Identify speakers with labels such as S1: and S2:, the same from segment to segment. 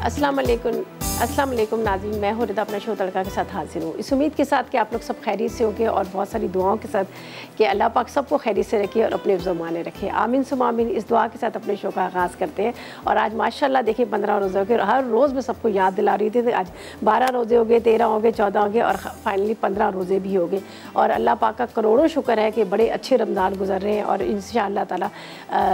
S1: अस्सलाम वालेकुम नाज़रीन, मैं हूँ रिदा अपना शो तड़का के साथ हाजिर हूँ। इस उम्मीद के साथ कि आप लोग सब खैरियत से होंगे और बहुत सारी दुआओं के साथ कि अल्लाह पाक सबको खैरियत से रखे और अपने ज़माने रखे। आमीन सुम आमीन। इस दुआ के साथ अपने शो का आगाज़ करते हैं। और आज माशाल्लाह देखिए 15 रोज़े हो गए और हर रोज़ मैं सबको याद दिला रही थी। आज 12 रोज़े हो गए, 13 हो गए, 14 हो गए और फाइनली 15 रोज़े भी हो गए। और अल्लाह पाक का करोड़ों शुक्र है कि बड़े अच्छे रमज़ान गुजर रहे हैं। और इंशाअल्लाह ताला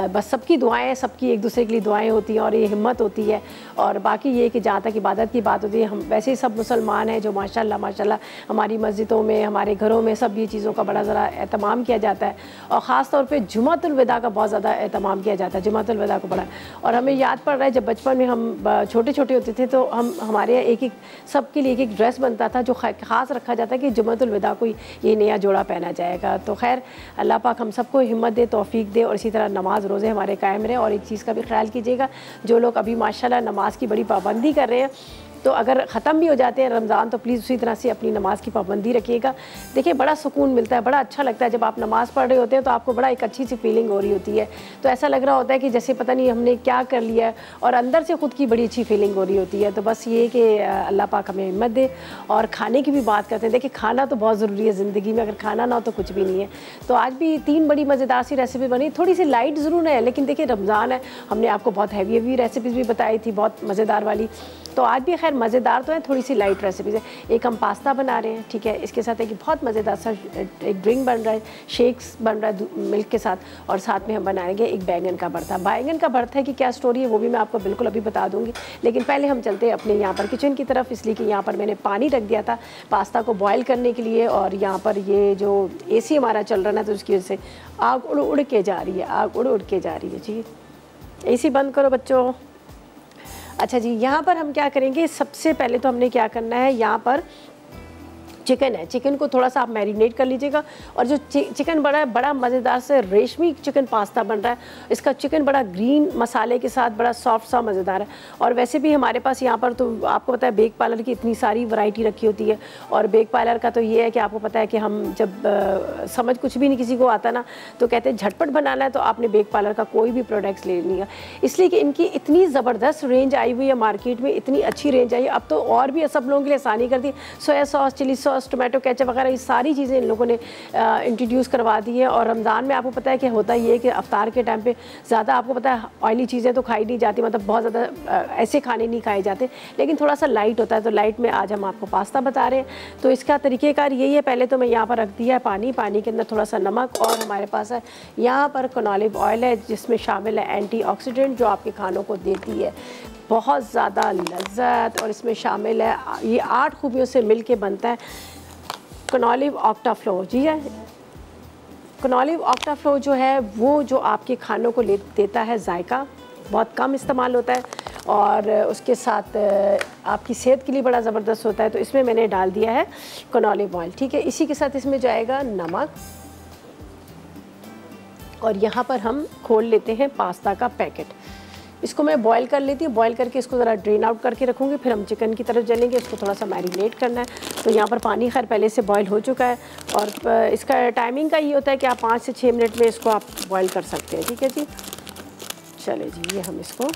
S1: बस सबकी दुआएँ, सबकी एक दूसरे के लिए दुआएँ होती हैं और ये हिम्मत होती है। और बाकी ये कि जहाँ तक इबादत की बात होती है, हम वैसे ही सब मुसलमान हैं जो माशाल्लाह हमारी मस्जिदों में, हमारे घरों में सब ये चीज़ों का बड़ा ज़रा एहतमाम किया जाता है। और ख़ास तौर पे जुमातुल विदा का बहुत ज़्यादा एहतमाम किया जाता है। जुमातुल विदा को बड़ा, और हमें याद पड़ रहा है जब बचपन में हम छोटे छोटे होते थे तो हमारे यहाँ एक सबके लिए एक ड्रेस बनता था जो ख़ास रखा जाता है कि जुमातुल विदा को ये नया जोड़ा पहना जाएगा। तो खैर अल्लाह पाक हम सबको हिम्मत दे, तौफीक दे और इसी तरह नमाज रोज़े हमारे कायम रहे। और एक चीज़ का भी ख्याल कीजिएगा, जो लोग अभी माशाल्लाह नमाज की बड़ी पाबंदी कर रहे हैं, तो अगर ख़त्म भी हो जाते हैं रमज़ान तो प्लीज़ उसी तरह से अपनी नमाज़ की पाबंदी रखिएगा। देखिए बड़ा सुकून मिलता है, बड़ा अच्छा लगता है जब आप नमाज़ पढ़ रहे होते हैं तो आपको बड़ा एक अच्छी सी फीलिंग हो रही होती है। तो ऐसा लग रहा होता है कि जैसे पता नहीं हमने क्या कर लिया है और अंदर से ख़ुद की बड़ी अच्छी फीलिंग हो रही होती है। तो बस ये कि अल्लाह पाक हमें हिम्मत दे। और खाने की भी बात करते हैं, देखिए खाना तो बहुत ज़रूरी है ज़िंदगी में, अगर खाना ना हो तो कुछ भी नहीं है। तो आज भी 3 बड़ी मज़ेदार सी रेसिपी बनी, थोड़ी सी लाइट ज़रूर है लेकिन देखिए रमज़ान है, हमने आपको बहुत हैवी रेसिपीज़ भी बताई थी, बहुत मज़ेदार वाली। तो आज भी खैर मज़ेदार तो है, थोड़ी सी लाइट रेसिपीज़ है। एक हम पास्ता बना रहे हैं, ठीक है। इसके साथ एक बहुत मज़ेदार सा एक ड्रिंक बन रहा है, शेक्स बन रहा है मिल्क के साथ। और साथ में हम बनाएंगे एक बैंगन का भरता। बैंगन का भरता की क्या स्टोरी है वो भी मैं आपको बिल्कुल अभी बता दूँगी, लेकिन पहले हम चलते हैं अपने यहाँ पर किचन की तरफ, इसलिए कि यहाँ पर मैंने पानी रख दिया था पास्ता को बॉयल करने के लिए। और यहाँ पर ये जो AC हमारा चल रहा है ना, तो उसकी वजह से आग उड़ उड़ के जा रही है, आग उड़ उड़ के जा रही है। जी AC बंद करो बच्चों। अच्छा जी, यहाँ पर हम क्या करेंगे, सबसे पहले तो हमने क्या करना है, यहाँ पर चिकन है, चिकन को थोड़ा सा आप मैरिनेट कर लीजिएगा। और जो चिकन बड़ा मज़ेदार से रेशमी चिकन पास्ता बन रहा है। इसका चिकन बड़ा ग्रीन मसाले के साथ बड़ा सॉफ्ट सा मज़ेदार है। और वैसे भी हमारे पास यहाँ पर तो आपको पता है बेक पार्लर की इतनी सारी वैरायटी रखी होती है। और बेक पार्लर का तो ये है कि आपको पता है कि हम जब समझ कुछ भी नहीं किसी को आता ना, तो कहते हैं झटपट बनाना है तो आपने बेक पार्लर का कोई भी प्रोडक्ट्स ले लिया, इसलिए कि इनकी इतनी ज़बरदस्त रेंज आई हुई है मार्केट में, इतनी अच्छी रेंज आई है। अब तो और भी सब लोगों के लिए आसानी कर दी, soya sauce, chilli sauce, tomato ketchup वगैरह ये सारी चीज़ें इन लोगों ने इंट्रोड्यूस करवा दी है। और रमज़ान में आपको पता है कि होता ये है कि अफ्तार के टाइम पे ज़्यादा आपको पता है ऑयली चीज़ें तो खाई नहीं जाती, मतलब बहुत ज़्यादा ऐसे खाने नहीं खाए जाते, लेकिन थोड़ा सा लाइट होता है। तो लाइट में आज हम आपको पास्ता बता रहे हैं। तो इसका तरीक़ेकार यही है, पहले तो मैं यहाँ पर रख दिया है पानी के अंदर थोड़ा सा नमक, और हमारे पास है यहाँ पर कनॉलिव ऑयल है जिसमें शामिल है एंटीऑक्सीडेंट जो आपके खानों को देती है बहुत ज़्यादा लज्जत। और इसमें शामिल है, ये 8 खूबियों से मिल के बनता है कनॉलिव ऑक्टाफ्लो। जी है, कनॉलिव ऑक्टाफ्लो जो है वो जो आपके खानों को देता है जायका, बहुत कम इस्तेमाल होता है और उसके साथ आपकी सेहत के लिए बड़ा ज़बरदस्त होता है। तो इसमें मैंने डाल दिया है कनॉलिव ऑयल, ठीक है। इसी के साथ इसमें जाएगा नमक, और यहाँ पर हम खोल लेते हैं पास्ता का पैकेट। इसको मैं बॉईल कर लेती हूँ, बॉईल करके इसको ज़रा ड्रेन आउट करके रखूँगी, फिर हम चिकन की तरफ चलेंगे। इसको थोड़ा सा मैरिनेट करना है। तो यहाँ पर पानी खैर पहले से बॉईल हो चुका है। और इसका टाइमिंग का ये होता है कि आप 5 से 6 मिनट में इसको आप बॉईल कर सकते हैं, ठीक है जी। चले जी, ये हम इसको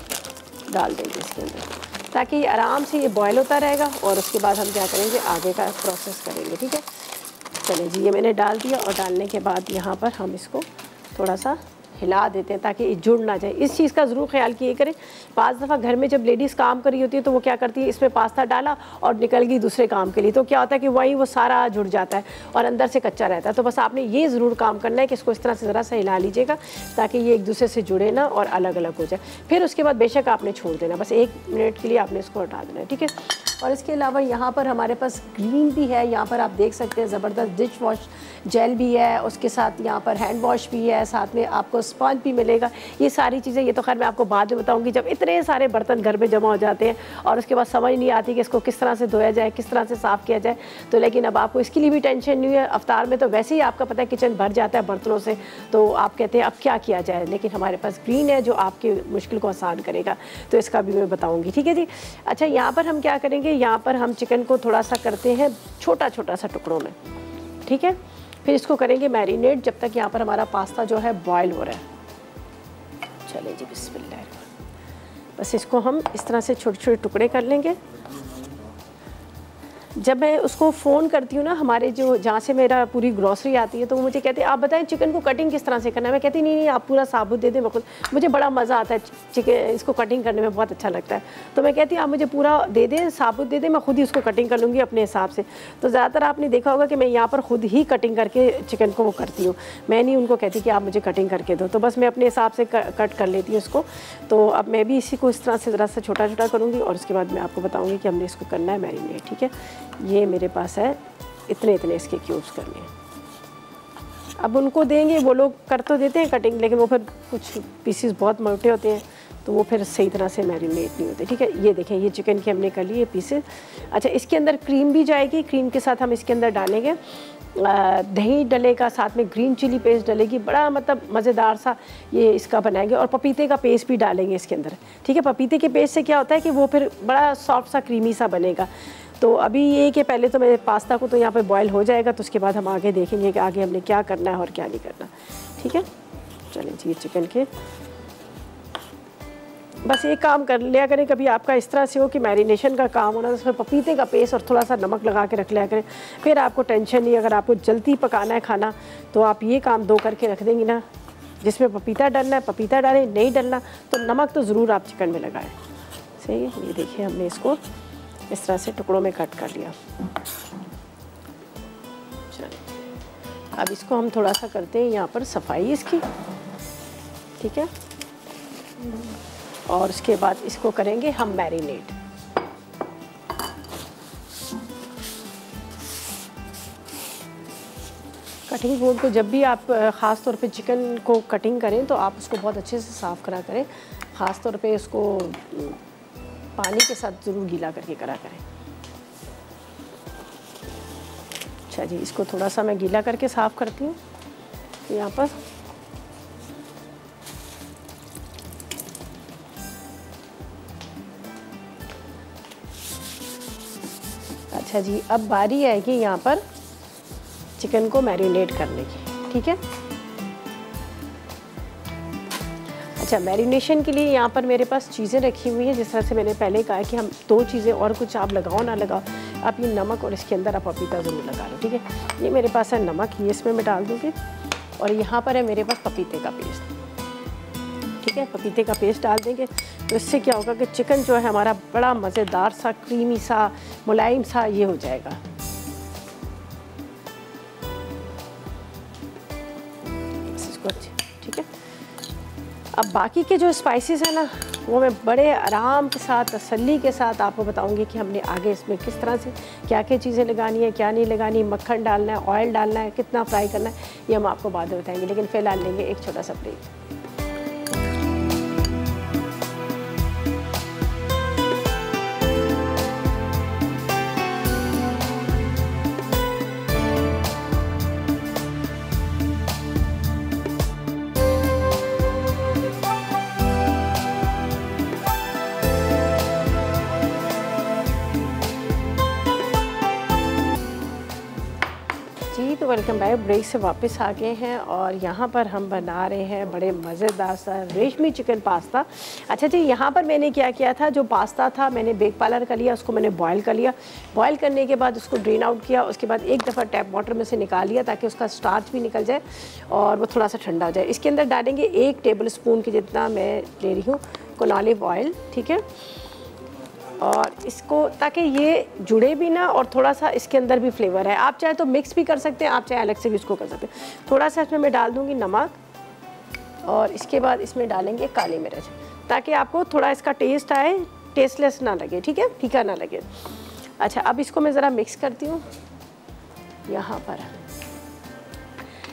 S1: डाल देंगे इसके अंदर ताकि ये आराम से ये बॉयल होता रहेगा। और उसके बाद हम क्या करेंगे, आगे का प्रोसेस करेंगे, ठीक है। चले जी, ये मैंने डाल दिया। और डालने के बाद यहाँ पर हम इसको थोड़ा सा हिला देते हैं ताकि जुड़ ना जाए। इस चीज़ का ज़रूर ख्याल किए करें। 5 दफ़ा घर में जब लेडीज़ काम कर रही होती है तो वो क्या करती है, इसमें पास्ता डाला और निकल गई दूसरे काम के लिए, तो क्या होता है कि वहीं वो सारा जुड़ जाता है और अंदर से कच्चा रहता है। तो बस आपने ये ज़रूर काम करना है कि इसको इस तरह से ज़रा सा हिला लीजिएगा ताकि ये एक दूसरे से जुड़े ना और अलग अलग हो जाए। फिर उसके बाद बेशक आपने छोड़ देना, बस 1 मिनट के लिए आपने इसको हटा देना है, ठीक है। और इसके अलावा यहाँ पर हमारे पास क्रीम भी है, यहाँ पर आप देख सकते हैं ज़बरदस्त डिश वॉश जेल भी है, उसके साथ यहाँ पर हैंड वॉश भी है, साथ में आपको स्पंज भी मिलेगा। ये सारी चीज़ें, ये तो खैर मैं आपको बाद में बताऊँगी जब इतने सारे बर्तन घर में जमा हो जाते हैं और उसके बाद समझ नहीं आती कि इसको किस तरह से धोया जाए, किस तरह से साफ़ किया जाए। तो लेकिन अब आपको इसके लिए भी टेंशन नहीं है। अफ्तार में तो वैसे ही आपका पता है किचन भर जाता है बर्तनों से, तो आप कहते हैं अब क्या किया जाए, लेकिन हमारे पास ग्रीन है जो आपकी मुश्किल को आसान करेगा, तो इसका भी मैं बताऊँगी, ठीक है जी। अच्छा, यहाँ पर हम क्या करेंगे, यहाँ पर हम चिकन को थोड़ा सा करते हैं छोटा छोटा सा टुकड़ों में, ठीक है। फिर इसको करेंगे मैरिनेट जब तक यहाँ पर हमारा पास्ता जो है बॉयल हो रहा है। चले जी, बिस्मिल्लाह। बस इसको हम इस तरह से छोटे छोटे टुकड़े कर लेंगे। जब मैं उसको फ़ोन करती हूँ ना, हमारे जो जहाँ से मेरा पूरी ग्रॉसरी आती है, तो वो मुझे कहते हैं आप बताएं चिकन को कटिंग किस तरह से करना है। मैं कहती नहीं आप पूरा साबुत दे दें, मुझे बड़ा मज़ा आता है चिकन इसको कटिंग करने में, बहुत अच्छा लगता है। तो मैं कहती हूँ आप मुझे पूरा दे दें, साबुत दे दें, मैं खुद ही उसको कटिंग कर लूँगी अपने हिसाब से। तो ज़्यादातर आपने देखा होगा कि मैं यहाँ पर खुद ही कटिंग करके चिकन को वो करती हूँ, मैं नहीं उनको कहती कि आप मुझे कटिंग करके दो। तो बस मैं अपने हिसाब से कट कर लेती हूँ इसको। तो अब मैं भी इसी को इस तरह से ज़रा सा छोटा छोटा करूँगी और उसके बाद मैं आपको बताऊँगी कि हमने इसको करना है मैरिनेट। ठीक है, ये मेरे पास है इतने इतने इसके क्यूब्स करने हैं। अब उनको देंगे, वो लोग कर तो देते हैं कटिंग, लेकिन वो फिर कुछ पीसेस बहुत मोटे होते हैं तो वो फिर सही तरह से मैरिनेट नहीं होते। ठीक है, ये देखें ये चिकन की हमने कर ली ये पीसेस। अच्छा, इसके अंदर क्रीम भी जाएगी, क्रीम के साथ हम इसके अंदर डालेंगे दही डलेगा, साथ में ग्रीन चिली पेस्ट डलेगी, बड़ा मतलब मज़ेदार सा ये इसका बनाएंगे। और पपीते का पेस्ट भी डालेंगे इसके अंदर। ठीक है, पपीते के पेस्ट से क्या होता है कि वो फिर बड़ा सॉफ्ट सा क्रीमी सा बनेगा। तो अभी ये कि पहले तो मेरे पास्ता को तो यहाँ पे बॉयल हो जाएगा, तो उसके बाद हम आगे देखेंगे कि आगे हमने क्या करना है और क्या नहीं करना। ठीक है, चलें जी, चिकन के बस एक काम कर लिया करें, कभी आपका इस तरह से हो कि मैरिनेशन का काम हो ना, उसमें पपीते का पेस्ट और थोड़ा सा नमक लगा के रख लिया करें, फिर आपको टेंशन नहीं। अगर आपको जल्दी पकाना है खाना तो आप ये काम दो करके रख देंगी ना, जिसमें पपीता डालना है पपीता डालें, नहीं डालना तो नमक तो ज़रूर आप चिकन में लगाएं। सही है, ये देखिए हमने इसको इस तरह से टुकड़ों में कट कर लिया। चलिए अब इसको हम थोड़ा सा करते हैं यहाँ पर सफाई इसकी। ठीक है, और उसके बाद इसको करेंगे हम मैरिनेट। कटिंग बोर्ड को जब भी आप ख़ास तौर पे चिकन को कटिंग करें तो आप उसको बहुत अच्छे से साफ़ करा करें, ख़ास तौर पे उसको पानी के साथ ज़रूर गीला करके करा करें। अच्छा जी, इसको थोड़ा सा मैं गीला करके साफ़ करती हूँ यहाँ पर। अच्छा जी, अब बारी आएगी यहाँ पर चिकन को मैरिनेट करने की। ठीक है, अच्छा मैरिनेशन के लिए यहाँ पर मेरे पास चीज़ें रखी हुई हैं। जिस तरह से मैंने पहले कहा कि हम दो चीज़ें, और कुछ आप लगाओ ना लगाओ, आप ये नमक और इसके अंदर आप पपीता ज़रूर लगा लो। ठीक है, ये मेरे पास है नमक, ये इसमें मैं डाल दूँगी, और यहाँ पर है मेरे पास पपीते का पेस्ट। ठीक है, पपीते का पेस्ट डाल देंगे तो इससे क्या होगा कि चिकन जो है हमारा बड़ा मज़ेदार सा, क्रीमी सा, मुलायम सा ये हो जाएगा। ठीक है, अब बाकी के जो स्पाइसेस हैं ना, वो मैं बड़े आराम के साथ, तसल्ली के साथ आपको बताऊंगी कि हमने आगे इसमें किस तरह से क्या क्या चीज़ें लगानी है, क्या नहीं लगानी, मक्खन डालना है, ऑयल डालना है, कितना फ्राई करना है, ये हम आपको बाद में बताएंगे। लेकिन फ़िलहाल लेंगे एक छोटा सा ब्रेक। तो वेलकम बैक, ब्रेक से वापस आ गए हैं और यहाँ पर हम बना रहे हैं बड़े मज़ेदार सा रेशमी चिकन पास्ता। अच्छा जी, यहाँ पर मैंने क्या किया था, जो पास्ता था मैंने बेक पार्लर का लिया, उसको मैंने बॉयल कर लिया। बॉयल करने के बाद उसको ड्रेन आउट किया, उसके बाद एक दफ़ा टैप वाटर में से निकाल लिया ताकि उसका स्टार्च भी निकल जाए और वो थोड़ा सा ठंडा हो जाए। इसके अंदर डालेंगे 1 टेबल स्पून के जितना मैं ले रही हूँ ऑलिव ऑयल। ठीक है, और इसको ताकि ये जुड़े भी ना और थोड़ा सा इसके अंदर भी फ्लेवर है। आप चाहे तो मिक्स भी कर सकते हैं, आप चाहे अलग से भी इसको कर सकते हैं। थोड़ा सा इसमें मैं डाल दूँगी नमक, और इसके बाद इसमें डालेंगे काली मिर्च ताकि आपको थोड़ा इसका टेस्ट आए, टेस्टलेस ना लगे। ठीक है, फीका ना लगे। अच्छा, अब इसको मैं ज़रा मिक्स करती हूँ यहाँ पर।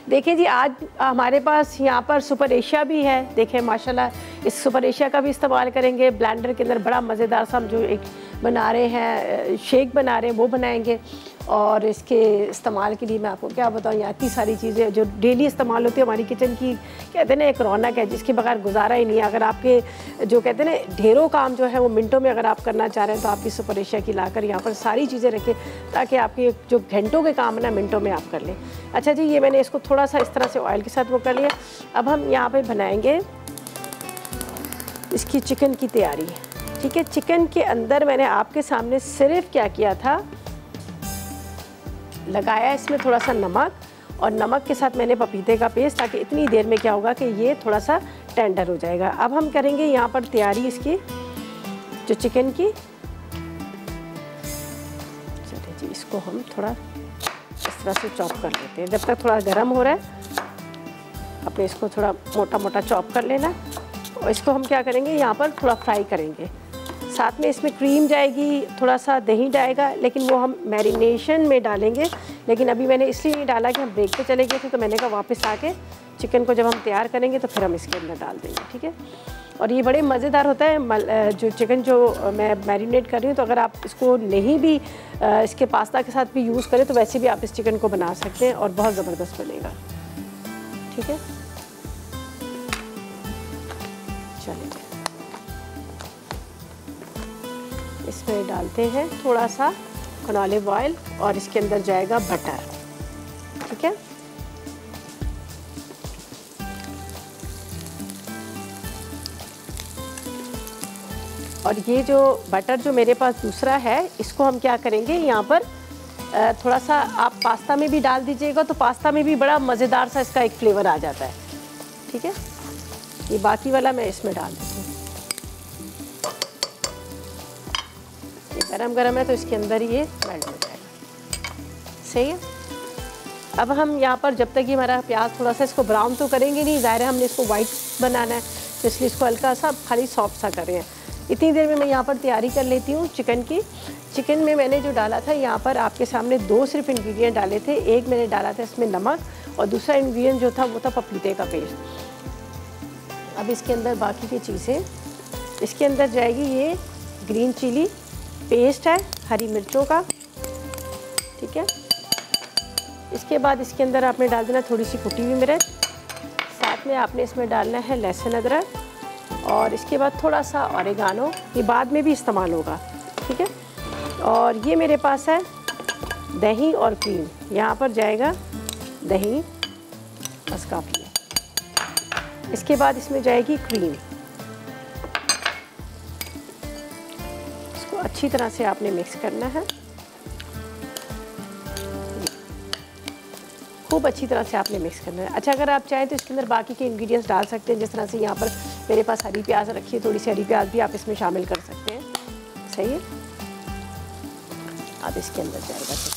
S1: देखिए जी, आज हमारे पास यहाँ पर सुपर एशिया भी है। देखें माशाल्लाह, इस सुपर एशिया का भी इस्तेमाल करेंगे। ब्लेंडर के अंदर बड़ा मज़ेदार सा हम जो एक बना रहे हैं, शेक बना रहे हैं, वो बनाएंगे। और इसके इस्तेमाल के लिए मैं आपको क्या बताऊँ, यहाँ इतनी सारी चीज़ें जो डेली इस्तेमाल होती है हमारी किचन की, कहते हैं ना एक रौनक है जिसके बगैर गुजारा ही नहीं है। अगर आपके जो कहते हैं ना ढेरों काम जो है वो मिनटों में अगर आप करना चाह रहे हैं तो आप भी सुपर एशिया की लाकर यहाँ पर सारी चीज़ें रखें ताकि आपके जो घंटों के काम है ना मिनटों में आप कर लें। अच्छा जी, ये मैंने इसको थोड़ा सा इस तरह से ऑयल के साथ वो कर लिया। अब हम यहाँ पर बनाएंगे इसकी चिकन की तैयारी। ठीक है, चिकन के अंदर मैंने आपके सामने सिर्फ क्या किया था, लगाया इसमें थोड़ा सा नमक, और नमक के साथ मैंने पपीते का पेस्ट, ताकि इतनी देर में क्या होगा कि ये थोड़ा सा टेंडर हो जाएगा। अब हम करेंगे यहाँ पर तैयारी इसकी, जो चिकन की। चलिए जी, इसको हम थोड़ा इस तरह से चॉप कर लेते हैं। जब तक थोड़ा गर्म हो रहा है अपने इसको थोड़ा मोटा मोटा चॉप कर लेना, और इसको हम क्या करेंगे यहाँ पर थोड़ा फ्राई करेंगे। साथ में इसमें क्रीम जाएगी, थोड़ा सा दही जाएगा, लेकिन वो हम मैरिनेशन में डालेंगे। लेकिन अभी मैंने इसलिए नहीं डाला कि हम ब्रेक पे चले गए थे, तो मैंने कहा वापस आके चिकन को जब हम तैयार करेंगे तो फिर हम इसके अंदर डाल देंगे। ठीक है, और ये बड़े मज़ेदार होता है जो चिकन जो मैं मैरिनेट कर रही हूँ। तो अगर आप इसको नहीं भी इसके पास्ता के साथ भी यूज़ करें तो वैसे भी आप इस चिकन को बना सकते हैं और बहुत ज़बरदस्त बनेगा। ठीक है, चलिए इसमें डालते हैं थोड़ा सा ऑलिव ऑयल, और इसके अंदर जाएगा बटर। ठीक है, और ये जो बटर जो मेरे पास दूसरा है, इसको हम क्या करेंगे यहाँ पर थोड़ा सा आप पास्ता में भी डाल दीजिएगा, तो पास्ता में भी बड़ा मज़ेदार सा इसका एक फ्लेवर आ जाता है। ठीक है, ये बाकी वाला मैं इसमें डाल देती हूँ। ये गरम गरम है तो इसके अंदर ये मेल्ट हो जाएगा। सही है, अब हम यहाँ पर जब तक ये हमारा प्याज थोड़ा सा, इसको ब्राउन तो करेंगे नहीं, ज़ाहिर है हमने इसको वाइट बनाना है, तो इसलिए इसको हल्का सा खाली सॉफ्ट सा कर रहे हैं। इतनी देर में मैं यहाँ पर तैयारी कर लेती हूँ चिकन की। चिकन में मैंने जो डाला था यहाँ पर आपके सामने दो सिर्फ इंग्रेडिएंट डाले थे। एक मैंने डाला था इसमें नमक, और दूसरा इंग्रेडिएंट जो था वो था पपीते का पेस्ट। अब इसके अंदर बाकी की चीज़ें, इसके अंदर जाएगी ये ग्रीन चिली पेस्ट है, हरी मिर्चों का। ठीक है, इसके बाद इसके अंदर आपने डाल देना थोड़ी सी कुटी हुई मिर्च, साथ में आपने इसमें डालना है लहसुन अदरक, और इसके बाद थोड़ा सा ऑरिगानो, ये बाद में भी इस्तेमाल होगा। ठीक है, और ये मेरे पास है दही और क्रीम, यहाँ पर जाएगा दही, बस काफ़ी है। इसके बाद इसमें जाएगी क्रीम। इसको अच्छी तरह से आपने मिक्स करना है, खूब अच्छी तरह से आपने मिक्स करना है। अच्छा, अगर आप चाहें तो इसके अंदर बाकी के इंग्रेडिएंट्स डाल सकते हैं, जिस तरह से यहाँ पर मेरे पास हरी प्याज रखी है, थोड़ी सी हरी प्याज भी आप इसमें शामिल कर सकते हैं। सही है, अब इसके अंदर जाएगा चिकन।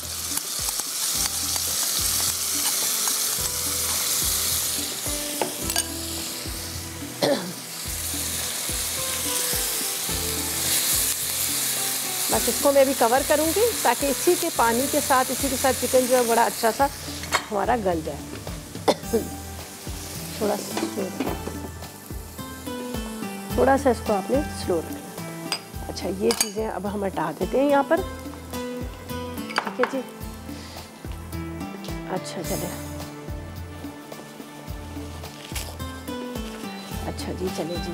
S1: बस इसको मैं अभी कवर करूँगी, ताकि इसी के पानी के साथ, इसी के साथ चिकन जो है बड़ा अच्छा सा हमारा गल जाए। थोड़ा सा इसको आपने स्लो रखना। अच्छा, ये चीज़ें अब हम हटा देते हैं यहाँ पर। ठीक है जी, अच्छा चले, अच्छा जी, चले जी,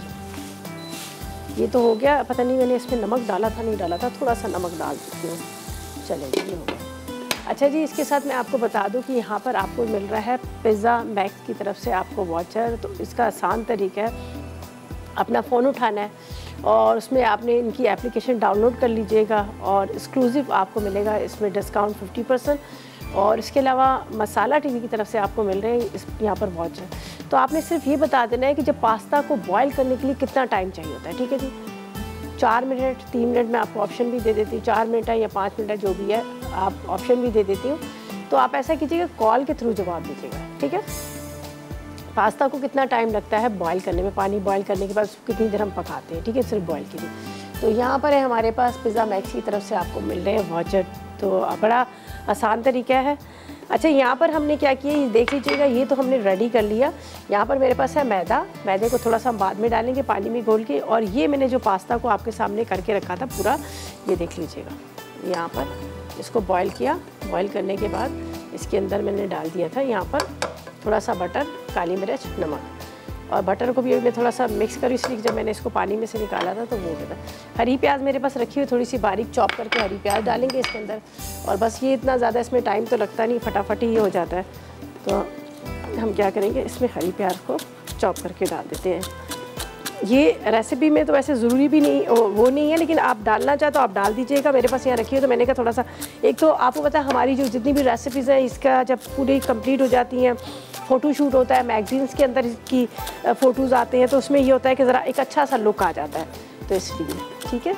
S1: ये तो हो गया। पता नहीं मैंने इसमें नमक डाला था नहीं डाला था, थोड़ा सा नमक डाल देती हूँ। चले जी, ये हो गया। अच्छा जी, इसके साथ मैं आपको बता दूं कि यहाँ पर आपको मिल रहा है पिज़्ज़ा मैक्स की तरफ से आपको वाचर। तो इसका आसान तरीका है, अपना फ़ोन उठाना है और उसमें आपने इनकी एप्लीकेशन डाउनलोड कर लीजिएगा, और एक्सक्लूसिव आपको मिलेगा इसमें डिस्काउंट 50%। और इसके अलावा मसाला टीवी की तरफ से आपको मिल रहे हैं इस यहाँ पर वाचर। तो आपने सिर्फ ये बता देना है कि जब पास्ता को बॉयल करने के लिए कितना टाइम चाहिए होता है। ठीक है जी, 4 मिनट, 3 मिनट में आपको ऑप्शन भी दे देती हूँ, 4 मिनट है या 5 मिनट है, जो भी है आप ऑप्शन भी दे देती हूँ। तो आप ऐसा कीजिएगा, कॉल के थ्रू जवाब दीजिएगा। ठीक है, पास्ता को कितना टाइम लगता है बॉयल करने में, पानी बॉयल करने के बाद कितनी देर हम पकाते हैं। ठीक है, सिर्फ बॉयल के लिए। तो यहाँ पर है हमारे पास पिज़्ज़ा मैक्स की तरफ से आपको मिल रहे हैं वाचर। तो बड़ा आसान तरीका है। अच्छा, यहाँ पर हमने क्या किया, ये देख लीजिएगा, ये तो हमने रेडी कर लिया। यहाँ पर मेरे पास है मैदा, मैदे को थोड़ा सा हम बाद में डालेंगे पानी में घोल के। और ये मैंने जो पास्ता को आपके सामने करके रखा था पूरा, ये देख लीजिएगा, यहाँ पर इसको बॉयल किया। बॉयल करने के बाद इसके अंदर मैंने डाल दिया था यहाँ पर थोड़ा सा बटर, काली मिर्च, नमक, और बटर को भी मैं थोड़ा सा मिक्स करूँ, इसलिए जब मैंने इसको पानी में से निकाला था तो वो होता। हरी प्याज मेरे पास रखी हुई, थोड़ी सी बारीक चॉप करके हरी प्याज डालेंगे इसके अंदर। और बस ये इतना ज़्यादा इसमें टाइम तो लगता नहीं, फटाफट ही ये हो जाता है। तो हम क्या करेंगे, इसमें हरी प्याज को चॉप करके डाल देते हैं। ये रेसिपी में तो वैसे ज़रूरी भी नहीं वो नहीं है, लेकिन आप डालना चाहे तो आप डाल दीजिएगा। मेरे पास यहाँ रखी है तो मैंने कहा थोड़ा सा, एक तो आपको पता है हमारी जो जितनी भी रेसिपीज़ हैं इसका जब पूरी कंप्लीट हो जाती हैं, फ़ोटो शूट होता है, मैगजीन्स के अंदर इसकी फ़ोटोज़ आते हैं, तो उसमें ये होता है कि ज़रा एक अच्छा सा लुक आ जाता है, तो इसलिए ठीक है।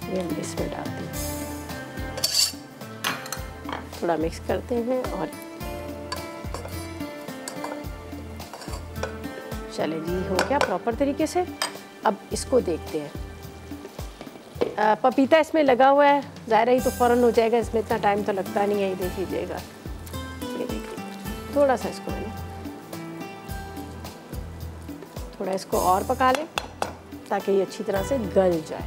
S1: ये हम इसमें डालते हैं, थोड़ा मिक्स करते हैं और चले जी, हो गया प्रॉपर तरीके से। अब इसको देखते हैं। पपीता इसमें लगा हुआ है, ज़ाहिर ही तो फ़ौरन हो जाएगा, इसमें इतना टाइम तो लगता नहीं है। ये देख लीजिएगा, ये देखिए थोड़ा सा इसको मैंने थोड़ा इसको और पका लें ताकि ये अच्छी तरह से गल जाए।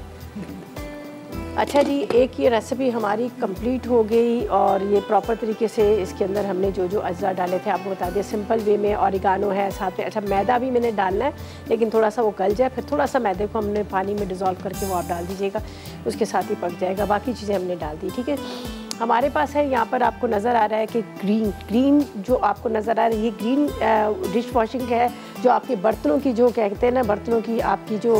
S1: अच्छा जी, एक ये रेसिपी हमारी कंप्लीट हो गई और ये प्रॉपर तरीके से इसके अंदर हमने जो जो अज्जा डाले थे आपको बता दिया सिंपल वे में। ऑरिगानो है साथ में, अच्छा मैदा भी मैंने डालना है लेकिन थोड़ा सा वो गल जाए, फिर थोड़ा सा मैदे को हमने पानी में डिज़ोल्व करके वो आप डाल दीजिएगा, उसके साथ ही पक जाएगा। बाकी चीज़ें हमने डाल दी, ठीक है। हमारे पास है यहाँ पर आपको नज़र आ रहा है कि ग्रीन जो आपको नज़र आ रही है, ये ग्रीन डिश वॉशिंग है, जो आपके बर्तनों की जो कहते हैं ना, बर्तनों की आपकी जो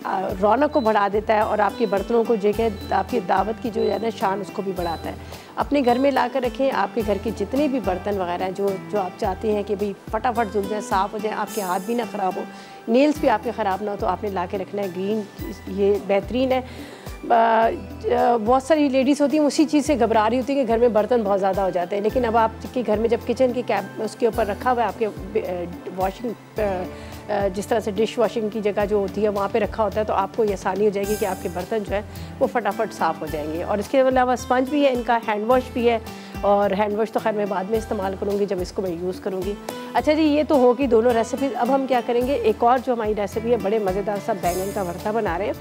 S1: रौनक को बढ़ा देता है और आपके बर्तनों को जो है आपकी दावत की जो है ना शान, उसको भी बढ़ाता है। अपने घर में ला कर रखें। आपके घर के जितने भी बर्तन वगैरह हैं जो आप चाहते हैं कि भाई फटाफट धुल जाए, साफ़ हो जाए, आपके हाथ भी ना ख़राब हो, नेल्स भी आपके ख़राब ना हो, तो आपने ला के रखना है। ग्रीन ये बेहतरीन है। बहुत सारी लेडीज़ होती हैं उसी चीज़ से घबरा रही होती है कि घर में बर्तन बहुत ज़्यादा हो जाते हैं, लेकिन अब आपके घर में जब किचन की कैप उसके ऊपर रखा हुआ है, आपके वॉशिंग जिस तरह से डिश वॉशिंग की जगह जो होती है वहाँ पे रखा होता है, तो आपको ये आसानी हो जाएगी कि आपके बर्तन जो है वो फटाफट साफ़ हो जाएंगे। और इसके अलावा स्पंज भी है, इनका हैंड वॉश भी है, और हैंड वॉश तो खैर मैं बाद में इस्तेमाल करूँगी जब इसको मैं यूज़ करूँगी। अच्छा जी, ये तो होगी दोनों रेसिपीज़। अब हम क्या करेंगे, एक और जो हमारी रेसिपी है, बड़े मज़ेदार सा बैंगन का भरता बना रहे हैं,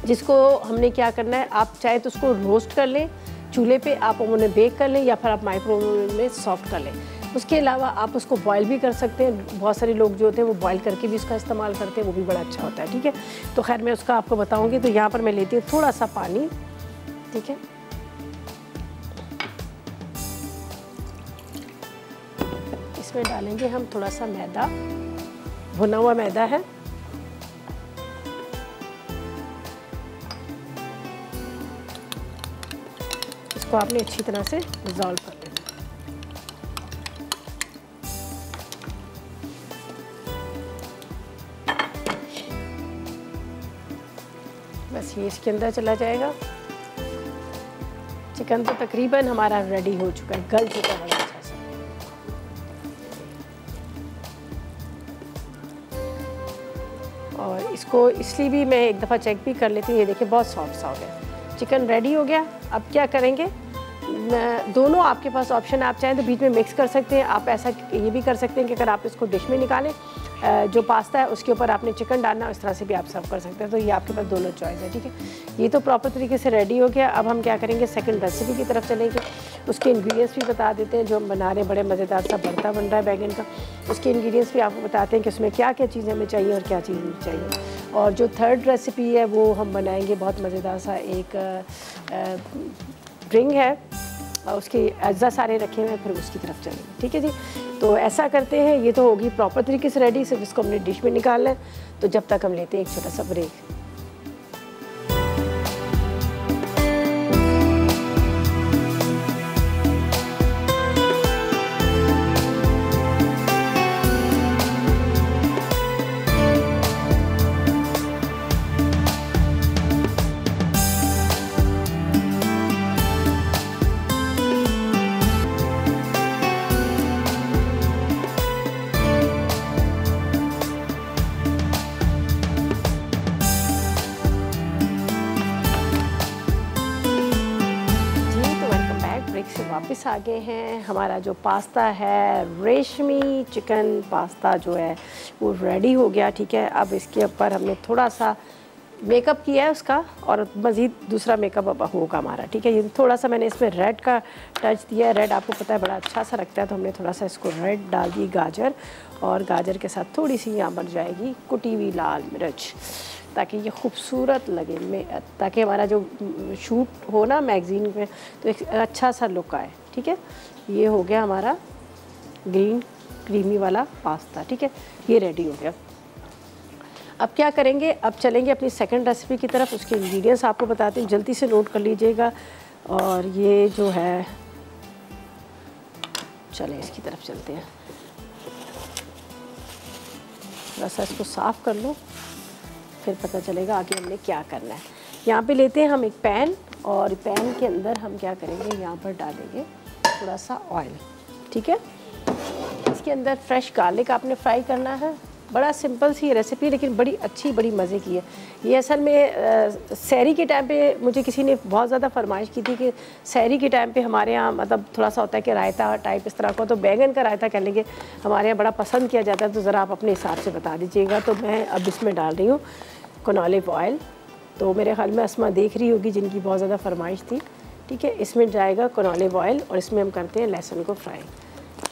S1: जिसको हमने क्या करना है, आप चाहे तो उसको रोस्ट कर लें चूल्हे पे, आप उन्हें बेक कर लें, या फिर आप माइक्रोवेव में सॉफ्ट कर लें। उसके अलावा आप उसको बॉयल भी कर सकते हैं। बहुत सारे लोग जो होते हैं वो बॉयल करके भी उसका इस्तेमाल करते हैं, वो भी बड़ा अच्छा होता है, ठीक है। तो खैर मैं उसका आपको बताऊंगी। तो यहाँ पर मैं लेती हूँ थोड़ा सा पानी, ठीक है। इसमें डालेंगे हम थोड़ा सा मैदा, भुना हुआ मैदा है। इसको आपने अच्छी तरह से डिज़ोल्व कर लेना। बस ये इसके अंदर चला जाएगा। चिकन तो तकरीबन हमारा रेडी हो चुका है, गल चुका है अच्छा से। और इसको इसलिए भी मैं एक दफ़ा चेक भी कर लेती हूँ। ये देखिए बहुत सॉफ्ट सा हो गया, चिकन रेडी हो गया। अब क्या करेंगे, दोनों आपके पास ऑप्शन, आप चाहें तो बीच में मिक्स कर सकते हैं। आप ऐसा ये भी कर सकते हैं कि अगर आप इसको डिश में निकालें, जो पास्ता है उसके ऊपर आपने चिकन डालना, इस तरह से भी आप सर्व कर सकते हैं। तो ये आपके पास दोनों चॉइस है, ठीक है। ये तो प्रॉपर तरीके से रेडी हो गया। अब हम क्या करेंगे, सेकंड रेसिपी की तरफ चलेंगे। उसके इंग्रेडिएंट्स भी बता देते हैं। जो हम बना रहे हैं, बड़े मज़ेदार सा भरता बन रहा है बैगन का, उसके इंग्रेडिएंट्स भी आपको बताते हैं कि उसमें क्या क्या चीज़ें हमें चाहिए और क्या चीज़ नहीं चाहिए। और जो थर्ड रेसिपी है वो हम बनाएंगे, बहुत मज़ेदार सा एक ड्रिंक है, उसके अज्जा सारे रखे हुए हैं, फिर उसकी तरफ चलेंगे, ठीक है जी। तो ऐसा करते हैं, ये तो होगी प्रॉपर तरीके से रेडी, सिर्फ इसको हमने डिश में निकालना है। तो जब तक हम लेते हैं एक छोटा सा ब्रेक। से वापस आ गए हैं। हमारा जो पास्ता है, रेशमी चिकन पास्ता जो है वो रेडी हो गया, ठीक है। अब इसके ऊपर हमने थोड़ा सा मेकअप किया है उसका, और मज़ीद दूसरा मेकअप अब होगा हमारा, ठीक है। ये थोड़ा सा मैंने इसमें रेड का टच दिया है। रेड आपको पता है बड़ा अच्छा सा लगता है, तो हमने थोड़ा सा इसको रेड डाल दी, गाजर, और गाजर के साथ थोड़ी सी यहाँ पर जाएगी कुटी हुई लाल मिर्च, ताकि ये खूबसूरत लगे, ताकि हमारा जो शूट हो ना मैगज़ीन में तो एक अच्छा सा लुक आए। ठीक है, ये हो गया हमारा ग्रीन क्रीमी वाला पास्ता। ठीक है, ये रेडी हो गया। अब क्या करेंगे, अब चलेंगे अपनी सेकंड रेसिपी की तरफ। उसके इंग्रेडिएंट्स आपको बताते हैं, जल्दी से नोट कर लीजिएगा। और ये जो है, चलें इसकी तरफ चलते हैं। थोड़ा सा इसको साफ़ कर लो, फिर पता चलेगा आगे हमने क्या करना है। यहाँ पे लेते हैं हम एक पैन, और पैन के अंदर हम क्या करेंगे, यहाँ पर डालेंगे थोड़ा सा ऑयल। ठीक है, इसके अंदर फ्रेश गार्लिक आपने फ्राई करना है। बड़ा सिंपल सी रेसिपी, लेकिन बड़ी अच्छी, बड़ी मज़े की है। ये असल में सहरी के टाइम पे मुझे किसी ने बहुत ज़्यादा फरमाइश की थी कि सहरी के टाइम पे हमारे यहाँ मतलब थोड़ा सा होता है कि रायता टाइप इस तरह का, तो बैंगन का रायता कह लेंगे, हमारे यहाँ बड़ा पसंद किया जाता है। तो ज़रा आप अपने हिसाब से बता दीजिएगा। तो मैं अब इसमें डाल रही हूँ कनोलिव ऑयल। तो मेरे ख्याल में अस्मा देख रही होगी, जिनकी बहुत ज़्यादा फरमाइश थी। ठीक है, इसमें जाएगा कनोलिव ऑयल, और इसमें हम करते हैं लहसुन को फ्राई।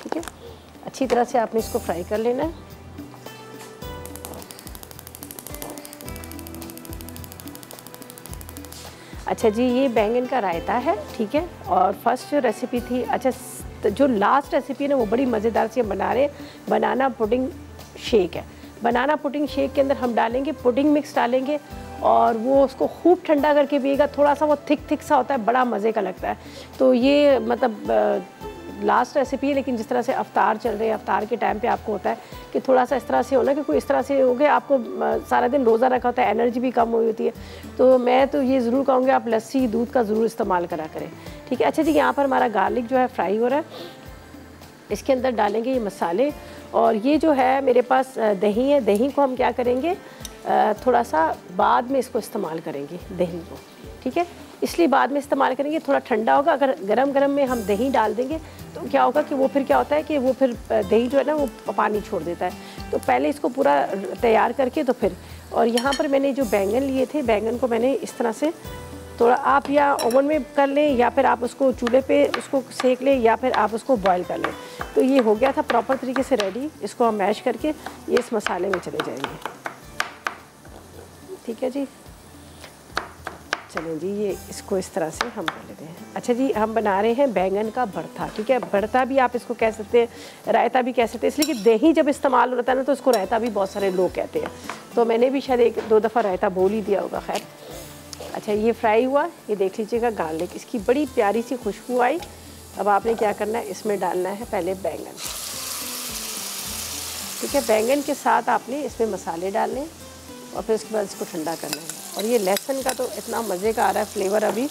S1: ठीक है, अच्छी तरह से आपने इसको फ्राई कर लेना है। अच्छा जी, ये बैंगन का रायता है। ठीक है, और फर्स्ट जो रेसिपी थी, अच्छा जो लास्ट रेसिपी है ना, वो बड़ी मज़ेदार सी हम बना रहे हैं। बनाना पुडिंग शेक है। बनाना पुडिंग शेक के अंदर हम डालेंगे पुडिंग मिक्स डालेंगे, और वो उसको खूब ठंडा करके पिएगा। थोड़ा सा वो थिक सा होता है, बड़ा मज़े का लगता है। तो ये मतलब लास्ट रेसिपी है, लेकिन जिस तरह से अफ्तार चल रहे हैं, अफ्तार के टाइम पे आपको होता है कि थोड़ा सा इस तरह से होना कि कोई इस तरह से हो गया, आपको सारा दिन रोज़ा रखा होता है, एनर्जी भी कम हुई होती है। तो मैं तो ये ज़रूर कहूँगी आप लस्सी दूध का ज़रूर इस्तेमाल करा करें। ठीक है, अच्छा जी, यहाँ पर हमारा गार्लिक जो है फ्राई हो रहा है। इसके अंदर डालेंगे ये मसाले, और ये जो है मेरे पास दही है। दही को हम क्या करेंगे, थोड़ा सा बाद में इसको इस्तेमाल करेंगे दही को। ठीक है, इसलिए बाद में इस्तेमाल करेंगे, थोड़ा ठंडा होगा। अगर गरम गरम में हम दही डाल देंगे तो क्या होगा कि वो फिर क्या होता है कि वो फिर दही जो है ना, वो पानी छोड़ देता है। तो पहले इसको पूरा तैयार करके तो फिर, और यहाँ पर मैंने जो बैंगन लिए थे, बैंगन को मैंने इस तरह से थोड़ा, आप या ओवन में कर लें, या फिर आप उसको चूल्हे पे उसको सेक लें, या फिर आप उसको बॉईल कर लें। तो ये हो गया था प्रॉपर तरीके से रेडी। इसको हम मैश करके ये इस मसाले में चले जाएंगे। ठीक है जी, चलें जी, ये इसको इस तरह से हम कर लेते हैं। अच्छा जी, हम बना रहे हैं बैंगन का भरता। ठीक है, भरता भी आप इसको कह सकते हैं, रायता भी कह सकते हैं, इसलिए कि दही जब इस्तेमाल होता है ना, तो इसको रायता भी बहुत सारे लोग कहते हैं। तो मैंने भी शायद 1-2 दफ़ा रायता बोल ही दिया होगा। खैर, अच्छा ये फ्राई हुआ, ये देख लीजिएगा गार्लिक, इसकी बड़ी प्यारी सी खुशबू आई। अब आपने क्या करना है, इसमें डालना है पहले बैंगन। ठीक है, बैंगन के साथ आपने इसमें मसाले डालने, और फिर उसके बाद इसको ठंडा करना है। और ये लहसुन का तो इतना मज़े का आ रहा है फ्लेवर अभी।